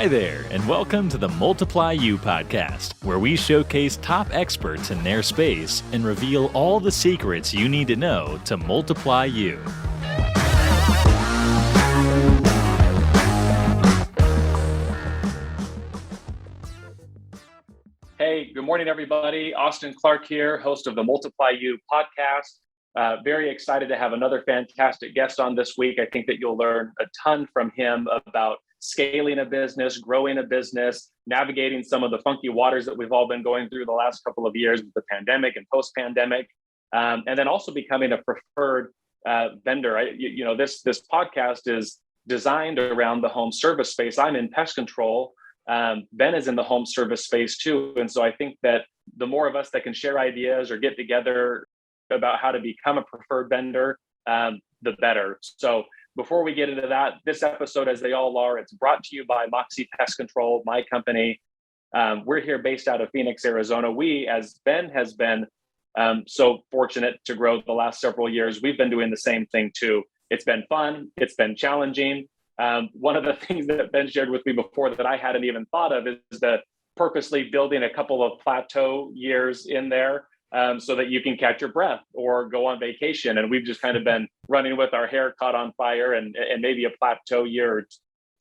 Hi there, and welcome to the Multiply You podcast, where we showcase top experts in their space and reveal all the secrets you need to know to multiply you. Hey, good morning, everybody. Austin Clark here, host of the Multiply You podcast. Very excited to have another fantastic guest on this week. I think that you'll learn a ton from him about scaling a business, growing a business, navigating some of the funky waters that we've all been going through the last couple of years with the pandemic and post-pandemic, and then also becoming a preferred vendor. This podcast is designed around the home service space. I'm in pest control. Ben is in the home service space too. And so I think that the more of us that can share ideas or get together about how to become a preferred vendor, the better. So before we get into that, this episode, as they all are, it's brought to you by Moxie Pest Control, my company. We're here based out of Phoenix, Arizona. We, as Ben has been so fortunate to grow the last several years, we've been doing the same thing too. It's been fun. It's been challenging. One of the things that Ben shared with me before that I hadn't even thought of is the purposely building a couple of plateau years in there so that you can catch your breath or go on vacation. And we've just kind of been running with our hair caught on fire, and maybe a plateau year or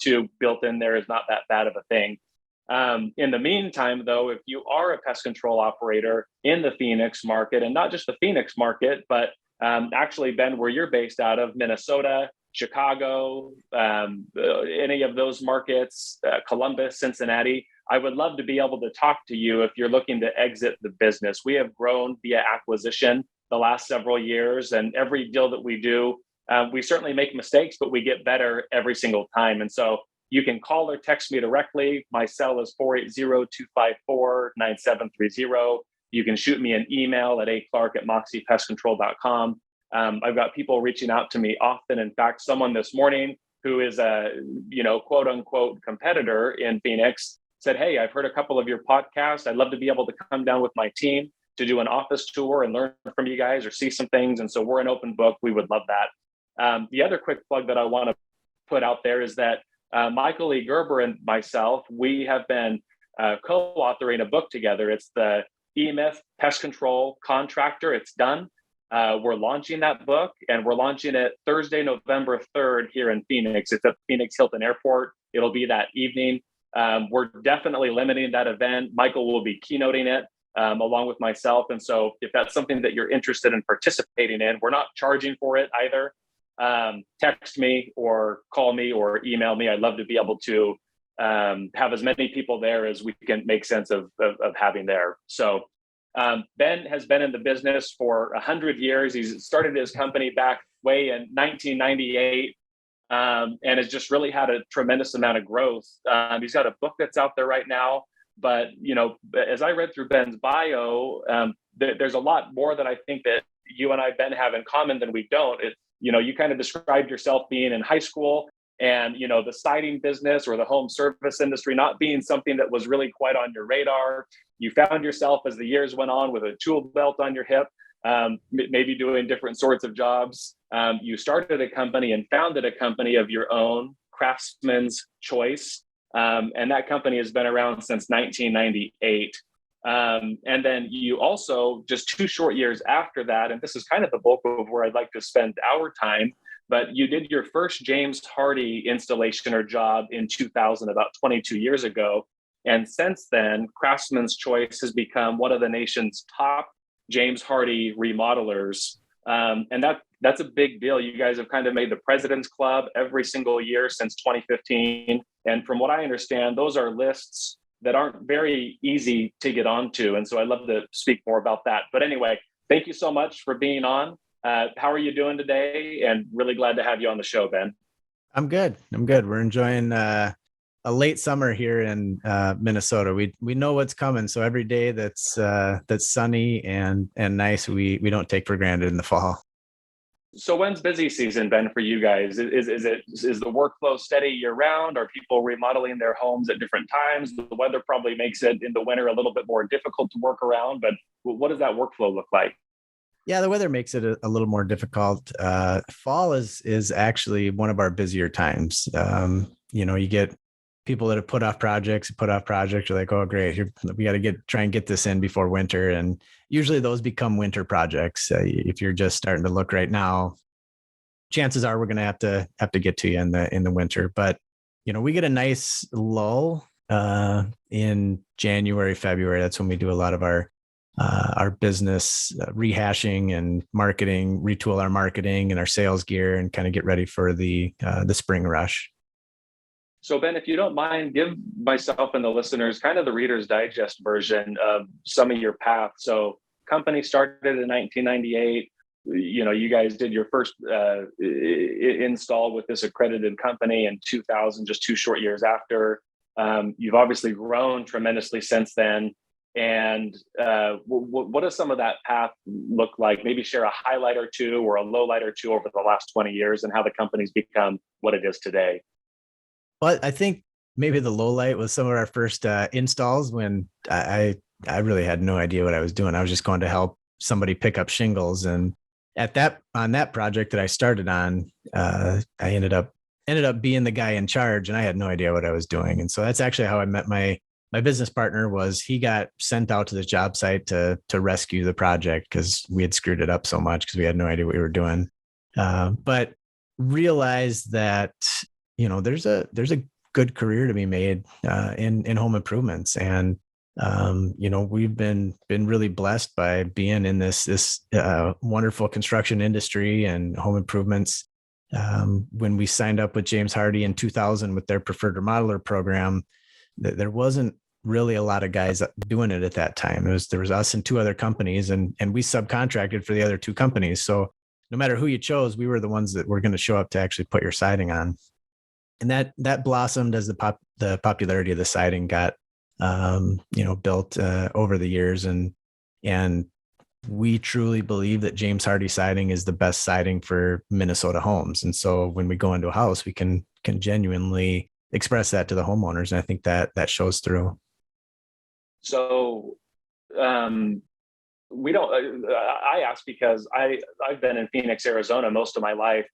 two built in there is not that bad of a thing. In the meantime, though, if you are a pest control operator in the Phoenix market, and not just the Phoenix market, but actually, Ben, where you're based out of, Minnesota, Chicago, any of those markets, Columbus, Cincinnati, I would love to be able to talk to you if you're looking to exit the business. We have grown via acquisition the last several years, and every deal that we do, we certainly make mistakes, but we get better every single time. And so you can call or text me directly. My cell is 480-254-9730. You can shoot me an email at aclark@moxiepestcontrol.com. I've got people reaching out to me often. In fact, someone this morning who is a, quote unquote competitor in Phoenix said, "Hey, I've heard a couple of your podcasts. I'd love to be able to come down with my team to do an office tour and learn from you guys or see some things." And so we're an open book. We would love that. The other quick plug that I want to put out there is that Michael E. Gerber and myself, we have been co-authoring a book together. It's the E-Myth Pest Control Contractor. It's done. We're launching that book, and we're launching it Thursday, November 3rd here in Phoenix. It's at Phoenix Hilton Airport. It'll be that evening. We're definitely limiting that event. Michael will be keynoting it along with myself. And so if that's something that you're interested in participating in, we're not charging for it either. Text me or call me or email me. I'd love to be able to have as many people there as we can make sense of having there. So Ben has been in the business for 100 years. He's started his company back way in 1998 and has just really had a tremendous amount of growth. He's got a book that's out there right now. But, as I read through Ben's bio, there's a lot more that I think that you and I, Ben, have in common than we don't. You kind of described yourself being in high school and, the siding business or the home service industry not being something that was really quite on your radar. You found yourself as the years went on with a tool belt on your hip, maybe doing different sorts of jobs. You started a company and founded a company of your own, Craftsman's Choice. And that company has been around since 1998. And then you also, just 2 short years after that, and this is kind of the bulk of where I'd like to spend our time, but you did your first James Hardie installation or job in 2000, about 22 years ago. And since then, Craftsman's Choice has become one of the nation's top James Hardie remodelers. And that's a big deal. You guys have kind of made the President's Club every single year since 2015. And from what I understand, those are lists that aren't very easy to get onto. And so I'd love to speak more about that. But anyway, thank you so much for being on. How are you doing today? And really glad to have you on the show, Ben. I'm good. We're enjoying a late summer here in Minnesota. We know what's coming. So every day that's sunny and nice, we don't take for granted in the fall. So when's busy season, Ben, for you guys? Is the workflow steady year round? Are people remodeling their homes at different times? The weather probably makes it in the winter a little bit more difficult to work around, but what does that workflow look like? Yeah, the weather makes it a little more difficult. Fall is actually one of our busier times. You get people that have put off projects are like, oh, great, we got to try and get this in before winter. And usually those become winter projects. If you're just starting to look right now, chances are we're going to have to get to you in the winter. But, we get a nice lull in January, February. That's when we do a lot of our business rehashing and marketing, retool our marketing and our sales gear, and kind of get ready for the spring rush. So Ben, if you don't mind, give myself and the listeners kind of the Reader's Digest version of some of your path. So company started in 1998. You guys did your first install with this accredited company in 2000, just 2 short years after. You've obviously grown tremendously since then. And what does some of that path look like? Maybe share a highlight or two or a low light or two over the last 20 years and how the company's become what it is today. Well, I think maybe the low light was some of our first installs when I really had no idea what I was doing. I was just going to help somebody pick up shingles. And on that project that I started on, I ended up being the guy in charge, and I had no idea what I was doing. And so that's actually how I met my business partner. Was he got sent out to the job site to rescue the project because we had screwed it up so much because we had no idea what we were doing. But realized that, there's a good career to be made in home improvements. And, we've been really blessed by being in this wonderful construction industry and home improvements. When we signed up with James Hardie in 2000 with their preferred remodeler program, there wasn't really a lot of guys doing it at that time. There was us and 2 other companies, and we subcontracted for the other 2 companies. So no matter who you chose, we were the ones that were going to show up to actually put your siding on. And that blossomed as the popularity of the siding got built over the years, and we truly believe that James Hardie siding is the best siding for Minnesota homes. And so when we go into a house, we can genuinely express that to the homeowners, and I think that shows through. So we don't. I ask because I've been in Phoenix, Arizona most of my life.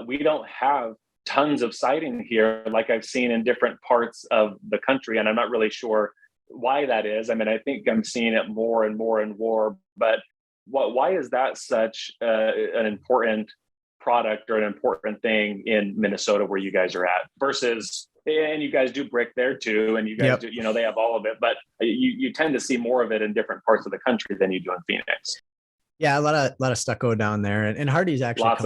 We don't have tons of siding here like I've seen in different parts of the country, and I'm not really sure why that is. I mean, I think I'm seeing it more and more and more. But why is that such an important product or an important thing in Minnesota where you guys are at versus? And you guys do brick there too, and you guys do, they have all of it, but you tend to see more of it in different parts of the country than you do in Phoenix. Yeah, a lot of stucco down there, and Hardie's actually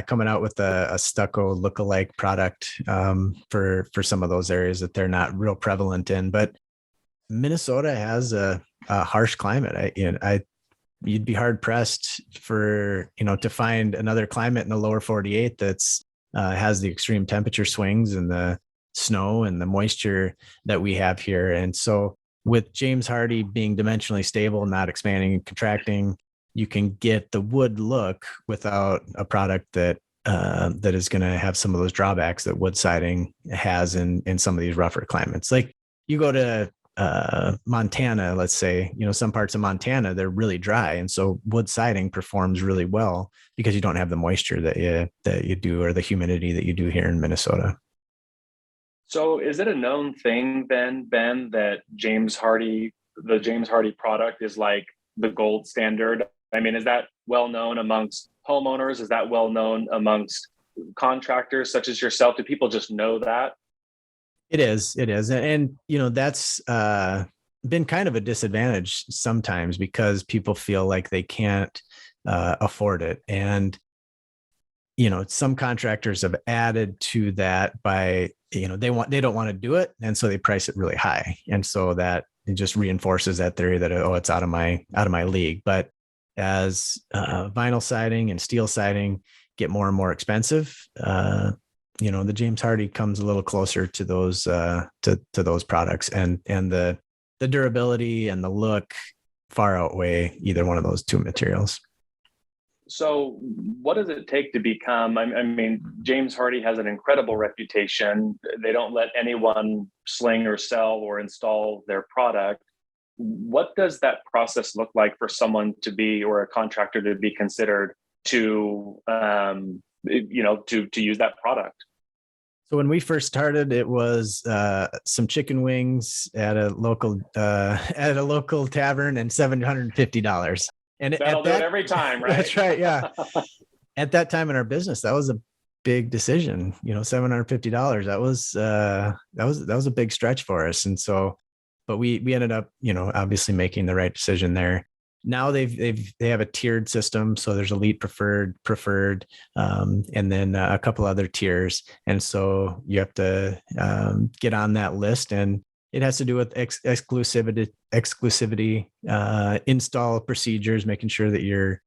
coming out with a stucco lookalike product for some of those areas that they're not real prevalent in. But Minnesota has a harsh climate. You'd be hard pressed for to find another climate in the lower 48 that's has the extreme temperature swings and the snow and the moisture that we have here. And so with James Hardie being dimensionally stable, not expanding and contracting, you can get the wood look without a product that is going to have some of those drawbacks that wood siding has in some of these rougher climates. Like you go to Montana, let's say, some parts of Montana, they're really dry. And so wood siding performs really well because you don't have the moisture that you do, or the humidity that you do here in Minnesota. So is it a known thing then, Ben, that the James Hardie product is like the gold standard? I mean, is that well known amongst homeowners? Is that well known amongst contractors such as yourself? Do people just know that? It is. And that's been kind of a disadvantage sometimes because people feel like they can't afford it. And, some contractors have added to that by, they don't want to do it. And so they price it really high. And so that it just reinforces that theory that, it's out of my league. But as vinyl siding and steel siding get more and more expensive, the James Hardie comes a little closer to those to those products, and the durability and the look far outweigh either one of those 2 materials. So what does it take to become, I mean, James Hardie has an incredible reputation. They don't let anyone sling or sell or install their product. What does that process look like for someone to be, or a contractor to be considered to use that product? So when we first started, it was some chicken wings at a local tavern and $750. And That'll do it every time, right? That's right. Yeah. At that time in our business, that was a big decision. $750. That was a big stretch for us. And so, but we ended up, obviously making the right decision there. Now they have a tiered system. So there's elite, preferred, and then a couple other tiers. And so you have to get on that list, and it has to do with exclusivity, install procedures, making sure that you're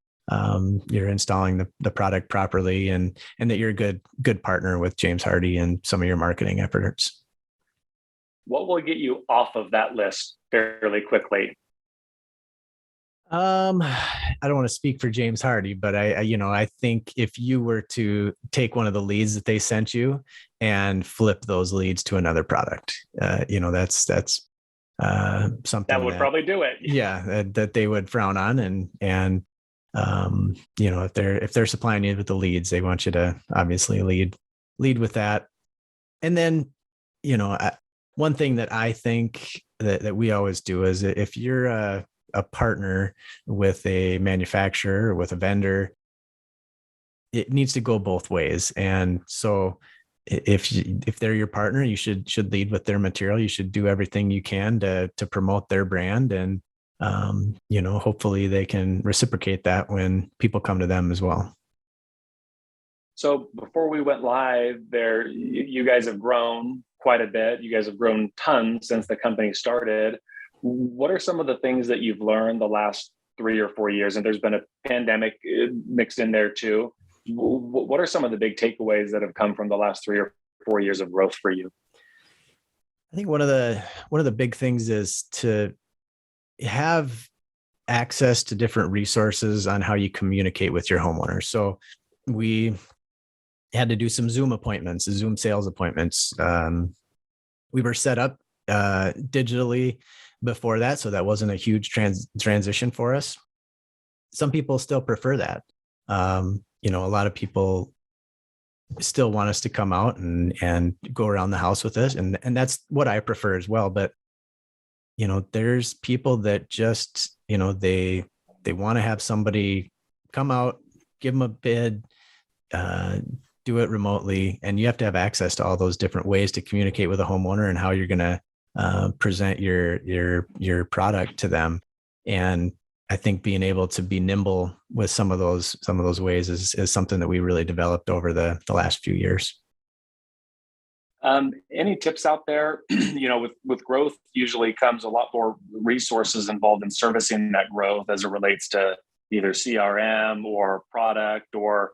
installing the product properly, and that you're a good partner with James Hardie and some of your marketing efforts. What will get you off of that list fairly quickly? I don't want to speak for James Hardie, but I think if you were to take one of the leads that they sent you and flip those leads to another product, that's something that would probably do it. Yeah, that they would frown on, and if they're supplying you with the leads, they want you to obviously lead with that. And then, one thing that I think that we always do is, if you're a partner with a manufacturer or with a vendor, it needs to go both ways. And so if they're your partner, you should lead with their material. You should do everything you can to promote their brand, and hopefully they can reciprocate that when people come to them as well. So before we went live there, you guys have grown quite a bit. You guys have grown tons since the company started. What are some of the things that you've learned the last 3 or 4 years? And there's been a pandemic mixed in there too. What are some of the big takeaways that have come from the last 3 or 4 years of growth for you? I think one of the big things is to have access to different resources on how you communicate with your homeowners. So we had to do some Zoom sales appointments. We were set up digitally before that, so that wasn't a huge transition for us. Some people still prefer that. A lot of people still want us to come out and go around the house with us, and that's what I prefer as well. But there's people that just they want to have somebody come out, give them a bid, do it remotely, and you have to have access to all those different ways to communicate with a homeowner and how you're going to present your product to them. And I think being able to be nimble with some of those ways is something that we really developed over the last few years. Any tips out there? With growth usually comes a lot more resources involved in servicing that growth as it relates to either CRM or product or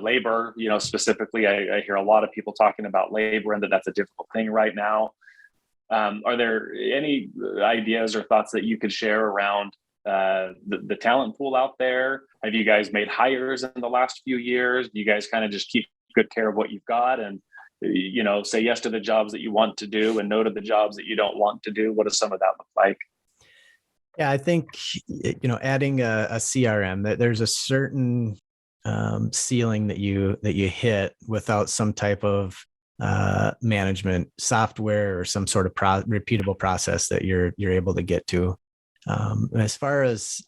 labor. Specifically, I hear a lot of people talking about labor and that's a difficult thing right now. Are there any ideas or thoughts that you could share around the talent pool out there? Have you guys made hires in the last few years? Do you guys kind of just keep good care of what you've got and, say yes to the jobs that you want to do and no to the jobs that you don't want to do? What does some of that look like? Yeah, I think, adding a CRM, that there's a certain ceiling that you hit without some type of management software or some sort of repeatable process that you're able to get to. As far as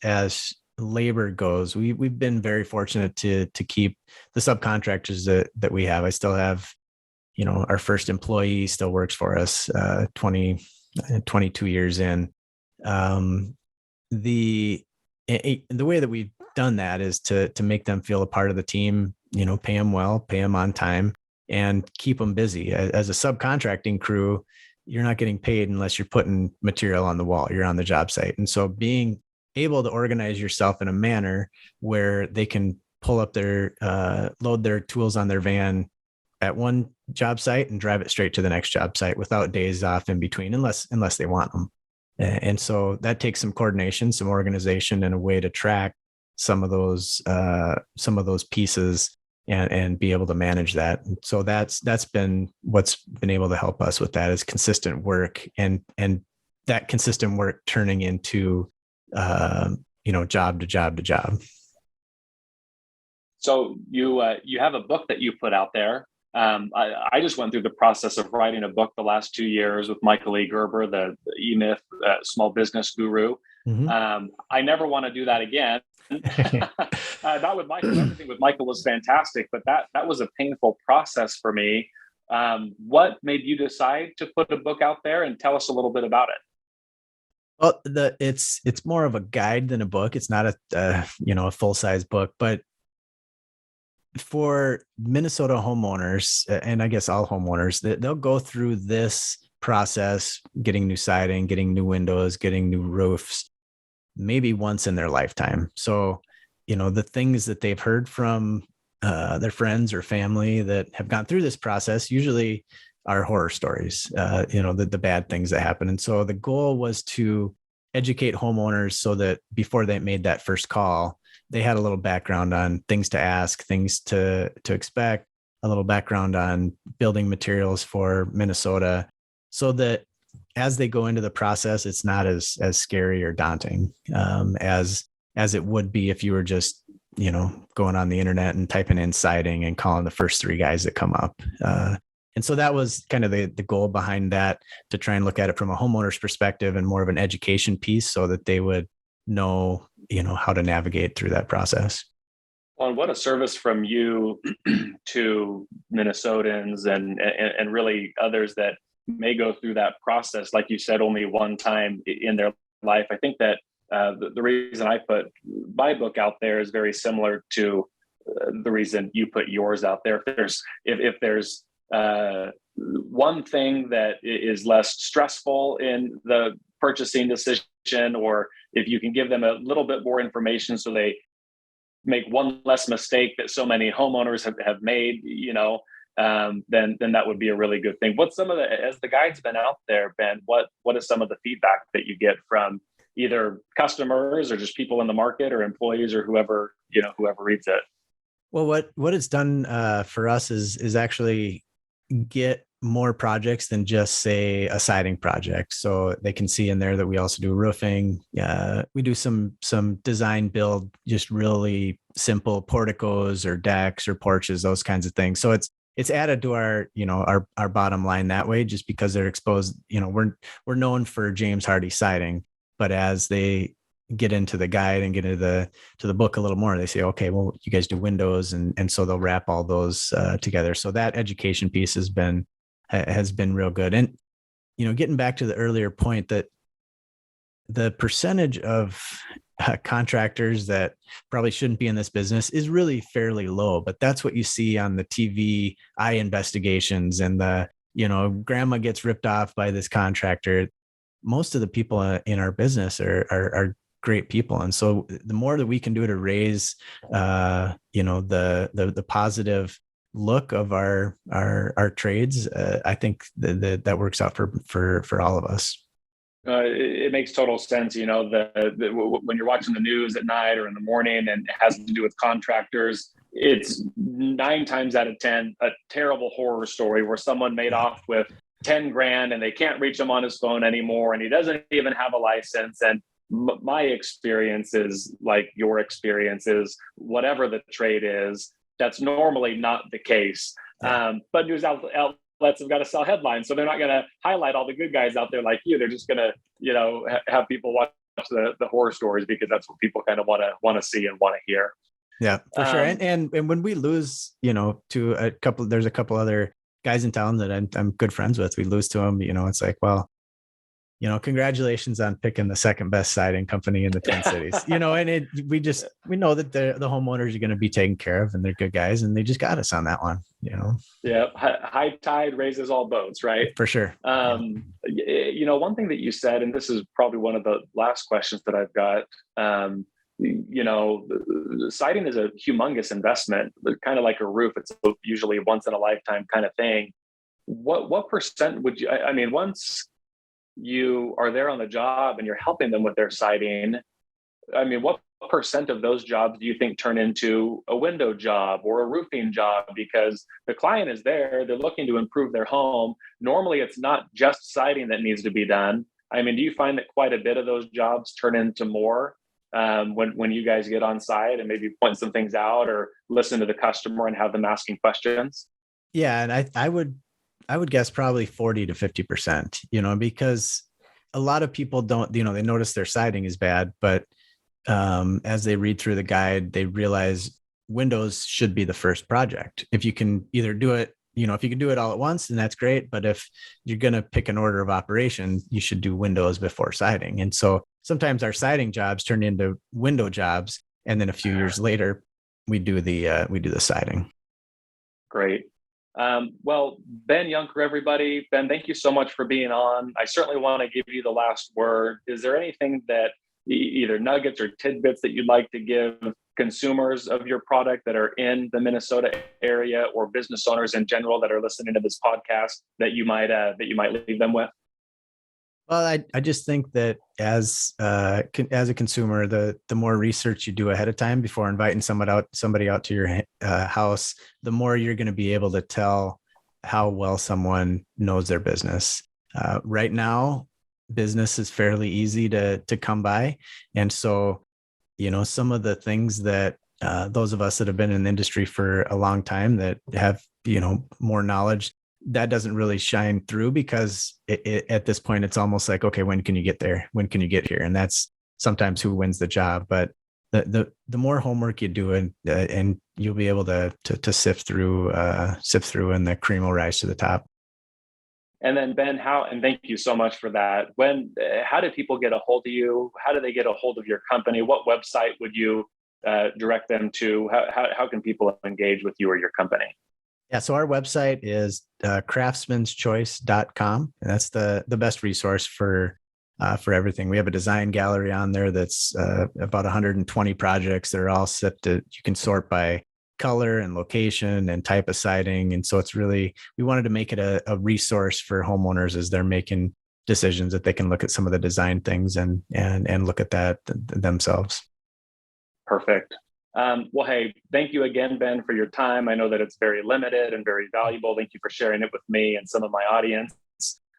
labor goes, we've been very fortunate to keep the subcontractors that we have. I still have, our first employee still works for us 22 years in. The way that we've done that is to make them feel a part of the team, pay them well, pay them on time, and keep them busy. As a subcontracting crew, you're not getting paid unless you're putting material on the wall, you're on the job site. And so being able to organize yourself in a manner where they can pull up load their tools on their van at one job site and drive it straight to the next job site without days off in between, unless they want them. And so that takes some coordination, some organization, and a way to track some of those pieces and be able to manage that. And so that's been what's been able to help us with that, is consistent work and that consistent work turning into job to job to job. So you have a book that you put out there. I just went through the process of writing a book the last 2 years with Michael E. Gerber, the E-Myth small business guru. Mhm. I never want to do that again. Not with Michael. Everything with Michael was fantastic, but that was a painful process for me. What made you decide to put a book out there, and tell us a little bit about it? Well, it's more of a guide than a book. It's not a full size book, but for Minnesota homeowners, and I guess all homeowners, they'll go through this process, getting new siding, getting new windows, getting new roofs, maybe once in their lifetime. So, the things that they've heard from their friends or family that have gone through this process usually are horror stories, the bad things that happen. And so the goal was to educate homeowners so that before they made that first call, they had a little background on things to ask, things to expect, a little background on building materials for Minnesota, so that as they go into the process, it's not as scary or daunting as it would be if you were just going on the internet and typing in siding and calling the first three guys that come up. And so that was kind of the goal behind that, to try and look at it from a homeowner's perspective and more of an education piece, so that they would know how to navigate through that process. Well, and what a service from you to Minnesotans and really others that may go through that process, like you said, only one time in their life. I think that the reason I put my book out there is very similar to the reason you put yours out there. If there's one thing that is less stressful in the purchasing decision, or if you can give them a little bit more information so they make one less mistake that so many homeowners have made, then that would be a really good thing. What's as the guide's been out there, Ben, what is some of the feedback that you get from either customers or just people in the market or employees or whoever reads it? Well, what it's done for us is actually get more projects than just, say, a siding project. So they can see in there that we also do roofing. We do some design build, just really simple porticos or decks or porches, those kinds of things. So it's added to our bottom line that way, just because they're exposed. We're known for James Hardie siding, but as they get into the guide and get into the book a little more, they say, okay, well, you guys do windows, and so they'll wrap all those together. So that education piece has been real good. And getting back to the earlier point, that the percentage of contractors that probably shouldn't be in this business is really fairly low, but that's what you see on the TV eye investigations and the grandma gets ripped off by this contractor. Most of the people in our business are great people. And so the more that we can do to raise, the positive look of our trades, I think that works out for all of us. It makes total sense. When you're watching the news at night or in the morning and it has to do with contractors, it's 9 times out of 10 a terrible horror story where someone made off with 10 grand and they can't reach him on his phone anymore, and he doesn't even have a license. And my experience is like your experience is, whatever the trade is, that's normally not the case. But news outlets have got to sell headlines, so they're not going to highlight all the good guys out there like you. They're just going to, have people watch the horror stories because that's what people kind of want to see and want to hear. Yeah, for sure. And when we lose, to there's a couple other guys in town that I'm good friends with, we lose to them. It's like, well, congratulations on picking the second best siding company in the Twin Cities. And we know that the homeowners are going to be taken care of and they're good guys, and they just got us on that one. Yeah, high tide raises all boats, right? For sure. One thing that you said, and this is probably one of the last questions that I've got. Siding is a humongous investment, kind of like a roof. It's usually once in a lifetime kind of thing. What percent would you? I mean, once you are there on the job and you're helping them with their siding, I mean, what percent of those jobs do you think turn into a window job or a roofing job? Because the client is there, they're looking to improve their home. Normally, it's not just siding that needs to be done. I mean, do you find that quite a bit of those jobs turn into more when you guys get on site and maybe point some things out or listen to the customer and have them asking questions? Yeah, and I would guess probably 40 to 50%, because a lot of people don't, they notice their siding is bad, but as they read through the guide, they realize windows should be the first project. If you can either do it, if you can do it all at once, then that's great. But if you're going to pick an order of operation, you should do windows before siding. And so sometimes our siding jobs turn into window jobs. And then a few years later, we do the siding. Great. Well, Ben Juncker, everybody. Ben, thank you so much for being on. I certainly want to give you the last word. Is there anything that either nuggets or tidbits that you'd like to give consumers of your product that are in the Minnesota area, or business owners in general that are listening to this podcast, that you might leave them with? Well, I just think that as a consumer, the more research you do ahead of time before inviting somebody out to your house, the more you're going to be able to tell how well someone knows their business. Right now, business is fairly easy to come by, and so some of the things that those of us that have been in the industry for a long time that have more knowledge, that doesn't really shine through, because at this point it's almost like, okay, when can you get there? When can you get here? And that's sometimes who wins the job. But the more homework you do, and you'll be able to sift through, and the cream will rise to the top. And then Ben, and thank you so much for that. How do people get a hold of you? How do they get a hold of your company? What website would you direct them to? How can people engage with you or your company? Yeah, so our website is craftsmanschoice.com, and that's the best resource for everything. We have a design gallery on there that's about 120 projects. They're all set to, you can sort by color and location and type of siding. And so it's really, we wanted to make it a resource for homeowners as they're making decisions, that they can look at some of the design things and look at that themselves. Perfect. Well, hey, thank you again, Ben, for your time. I know that it's very limited and very valuable. Thank you for sharing it with me and some of my audience.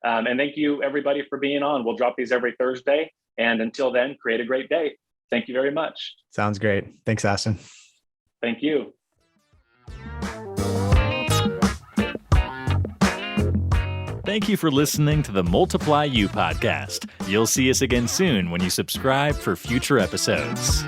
And thank you, everybody, for being on. We'll drop these every Thursday. And until then, create a great day. Thank you very much. Sounds great. Thanks, Austin. Thank you. Thank you for listening to the Multiply You podcast. You'll see us again soon when you subscribe for future episodes.